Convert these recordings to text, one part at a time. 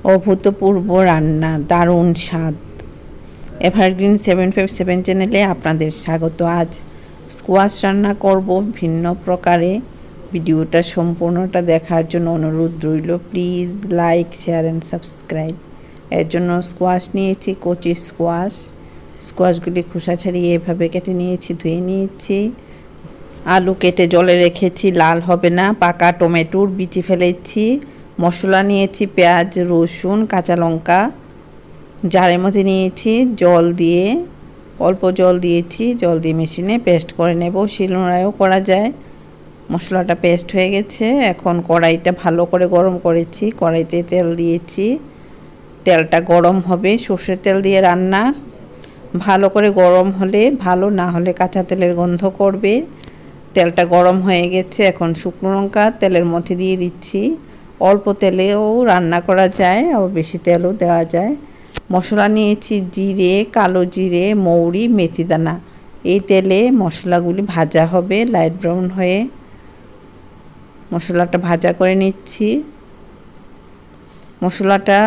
অভূতপূর্ব রান্না, দারুণ স্বাদ। এভারগ্রিন 757 চ্যানেলে আপনাদের স্বাগত। আজ স্কোয়াশ রান্না করব ভিন্ন প্রকারে। ভিডিওটা সম্পূর্ণটা দেখার জন্য অনুরোধ রইল। Please like, share and subscribe. এর জন্য স্কোয়াশ নিয়েছি, কচি স্কোয়াশ। স্কোয়াশগুলি খোসা ছাড়িয়ে এভাবে কেটে নিয়েছি, ধুয়ে নিয়েছি। আলু কেটে জলে রেখেছি, লাল হবে না। পাকা টমেটোর বিচি ফেলেছি। মশলা নিয়েছি পেঁয়াজ, রসুন, কাঁচা লঙ্কা। জারের মধ্যে নিয়েছি জল দিয়ে, অল্প জল দিয়েছি। জল দিয়ে মেশিনে পেস্ট করে নেব, শিলনোড়ায়ও করা যায়। মশলাটা পেস্ট হয়ে গেছে। এখন কড়াইটা ভালো করে গরম করেছি। কড়াইতে তেল দিয়েছি। তেলটা গরম হবে, সর্ষের তেল দিয়ে রান্না। ভালো করে গরম হলে ভালো, না হলে কাঁচা তেলের গন্ধ করবে। তেলটা গরম হয়ে গেছে। এখন শুকনো লঙ্কা তেলের মধ্যে দিয়ে দিচ্ছি। অল্প তেলেও রান্না করা যায়, আবার বেশি তেলও দেওয়া যায়। মশলা নিয়েছি জিরে, কালো জিরে, মৌরি, মেথিদানা। এই তেলে মশলাগুলি ভাজা হবে লাইট ব্রাউন হয়ে। মশলাটা ভাজা করে নিচ্ছি। মশলাটা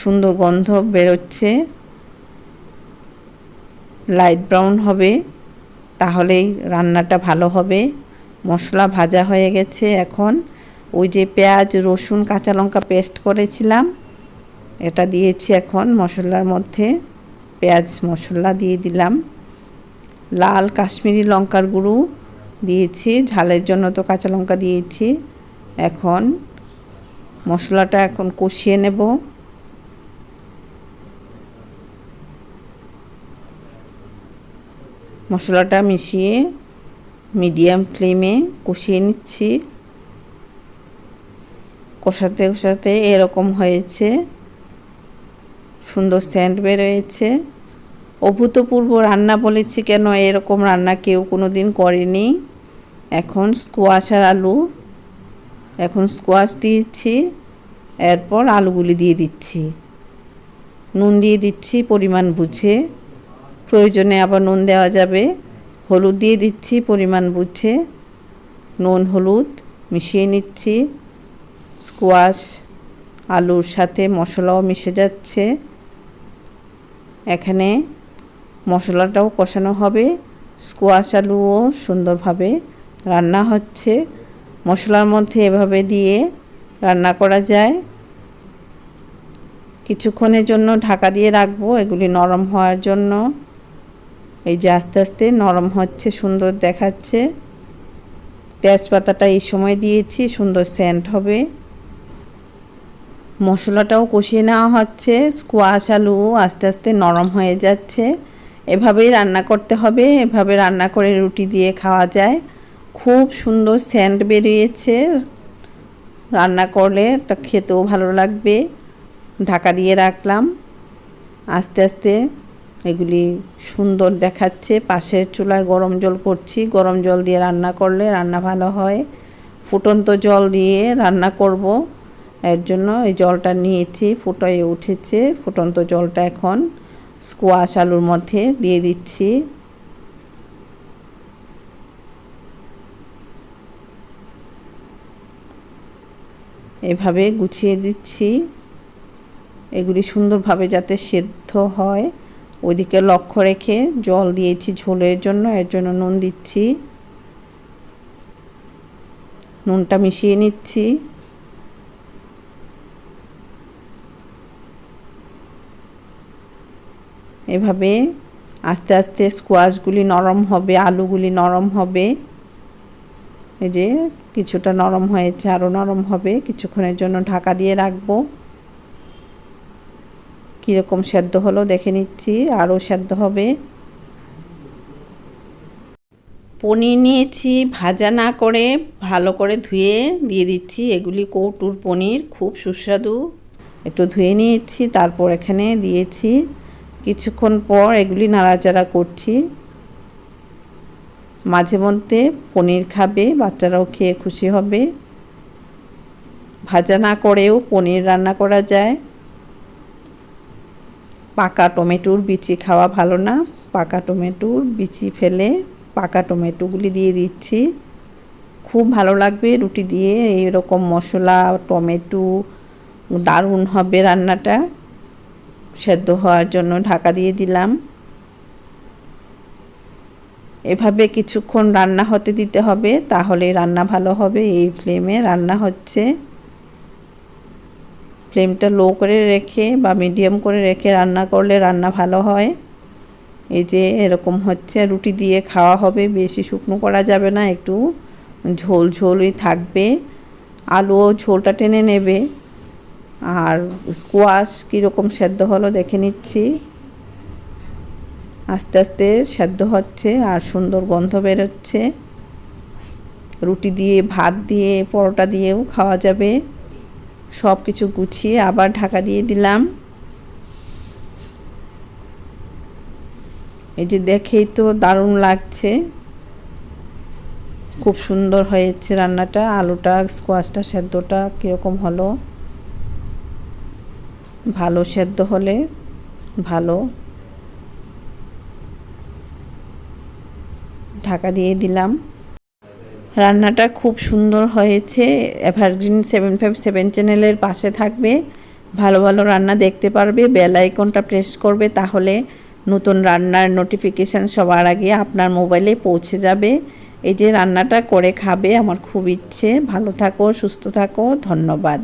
সুন্দর গন্ধ বেরোচ্ছে। লাইট ব্রাউন হবে, তাহলেই রান্নাটা ভালো হবে। মশলা ভাজা হয়ে গেছে। এখন ওই যে পেঁয়াজ, রসুন, কাঁচা লঙ্কা পেস্ট করেছিলাম, এটা দিয়েছি এখন মশলার মধ্যে। পেঁয়াজ মশলা দিয়ে দিলাম। লাল কাশ্মীরি লঙ্কার গুঁড়ো দিয়েছি, ঝালের জন্য তো কাঁচা লঙ্কা দিয়েছি। এখন মশলাটা এখন কষিয়ে নেব। মশলাটা মিশিয়ে মিডিয়াম ফ্লেমে কষিয়ে নিচ্ছি। কষাতে কষাতে এরকম হয়েছে, সুন্দর সেন্ট বেরোয়েছে। অভূতপূর্ব রান্না বলেছি কেন, এরকম রান্না কেউ কোনো দিন করেনি। এখন স্কোয়াশ আর আলু, এখন স্কোয়াশ দিয়েছি, এরপর আলুগুলি দিয়ে দিচ্ছি। নুন দিয়ে দিচ্ছি পরিমাণ বুঝে, প্রয়োজনে আবার নুন দেওয়া যাবে। হলুদ দিয়ে দিচ্ছি পরিমাণ বুঝে। নুন হলুদ মিশিয়ে নিচ্ছি। স্কোয়াশ আলুর সাথে মশলাও মিশে যাচ্ছে। এখানে মশলাটাও কষানো হবে, স্কোয়াশ আলুও সুন্দরভাবে রান্না হচ্ছে। মশলার মধ্যে এভাবে দিয়ে রান্না করা যায়। কিছুক্ষণের জন্য ঢাকা দিয়ে রাখবো এগুলি নরম হওয়ার জন্য। এই যে আস্তে আস্তে নরম হচ্ছে, সুন্দর দেখাচ্ছে। তেজপাতাটা এই সময় দিয়েছি, সুন্দর সেন্ট হবে। মশলাটাও কষিয়ে নেওয়া হচ্ছে, স্কোয়াশ আলু আস্তে আস্তে নরম হয়ে যাচ্ছে। এভাবেই রান্না করতে হবে। এভাবে রান্না করে রুটি দিয়ে খাওয়া যায়। খুব সুন্দর সেন্ট বেরিয়েছে। রান্না করলে এটা খেতেও ভালো লাগবে। ঢাকা দিয়ে রাখলাম। আস্তে আস্তে এগুলি সুন্দর দেখাচ্ছে। পাশের চুলায় গরম জল করছি। গরম জল দিয়ে রান্না করলে রান্না ভালো হয়। ফুটন্ত জল দিয়ে রান্না করব, এর জন্য এই জলটা নিয়েছি, ফুটিয়ে উঠেছে। ফুটন্ত জলটা এখন স্কোয়াশ আলুর মধ্যে দিয়ে দিচ্ছি। এভাবে গুছিয়ে দিচ্ছি, এগুলি সুন্দরভাবে যাতে সেদ্ধ হয় ওইদিকে লক্ষ্য রেখে। জল দিয়েছি ঝোলের জন্য, এর জন্য নুন দিচ্ছি। নুনটা মিশিয়ে নিচ্ছি। এভাবে আস্তে আস্তে স্কোয়াশগুলি নরম হবে, আলুগুলি নরম হবে। এই যে কিছুটা নরম হয়েছে, আরও নরম হবে। কিছুক্ষণের জন্য ঢাকা দিয়ে রাখবো। কীরকম সেদ্ধ হলো দেখে নিচ্ছি, আরও সেদ্ধ হবে। পনির নিয়েছি, ভাজা না করে ভালো করে ধুয়ে দিয়ে দিচ্ছি। এগুলি কৌটুর পনির, খুব সুস্বাদু। একটু ধুয়ে নিয়েছি, তারপর এখানে দিয়েছি। কিছুক্ষণ পর এগুলি নাড়াচাড়া করছি। মাঝে মধ্যে পনির খাবে, বাচ্চারাও খেয়ে খুশি হবে। ভাজা না করেও পনির রান্না করা যায়। পাকা টমেটোর বিচি খাওয়া ভালো না, পাকা টমেটোর বিচি ফেলে পাকা টমেটোগুলি দিয়ে দিচ্ছি। খুব ভালো লাগবে রুটি দিয়ে। এইরকম মশলা, টমেটো, দারুণ হবে রান্নাটা। সেদ্ধ হওয়ার জন্য ঢাকা দিয়ে দিলাম। এভাবে কিছুক্ষণ রান্না হতে দিতে হবে, তাহলে রান্না ভালো হবে। এই ফ্লেমে রান্না হচ্ছে। ফ্লেমটা লো করে রেখে বা মিডিয়াম করে রেখে রান্না করলে রান্না ভালো হয়। এই যে এরকম হচ্ছে, রুটি দিয়ে খাওয়া হবে। বেশি শুকনো করা যাবে না, একটু ঝোল ঝোলই থাকবে। আলুও ঝোলটা টেনে নেবে। আর স্কোয়াশ কীরকম সেদ্ধ হলো দেখে নিচ্ছি। আস্তে আস্তে সেদ্ধ হচ্ছে আর সুন্দর গন্ধ বেরোচ্ছে। রুটি দিয়ে, ভাত দিয়ে, পরোটা দিয়েও খাওয়া যাবে। সব কিছু গুছিয়ে আবার ঢাকা দিয়ে দিলাম। এই যে দেখেই তো দারুণ লাগছে, খুব সুন্দর হয়েছে রান্নাটা। আলুটা, স্কোয়াশটা সেদ্ধটা কীরকম হলো, ভালো সেদ্ধ হলে ভালো। ঢাকা দিয়ে দিলাম। রান্নাটা খুব সুন্দর হয়েছে। এভারগ্রিন 757 চ্যানেলের পাশে থাকবে, ভালো ভালো রান্না দেখতে পারবে। বেল আইকনটা প্রেস করবে, তাহলে নতুন রান্নার নোটিফিকেশান সবার আগে আপনার মোবাইলে পৌঁছে যাবে। এই যে রান্নাটা করে খাবে, আমার খুব ইচ্ছে। ভালো থাকো, সুস্থ থাকো, ধন্যবাদ।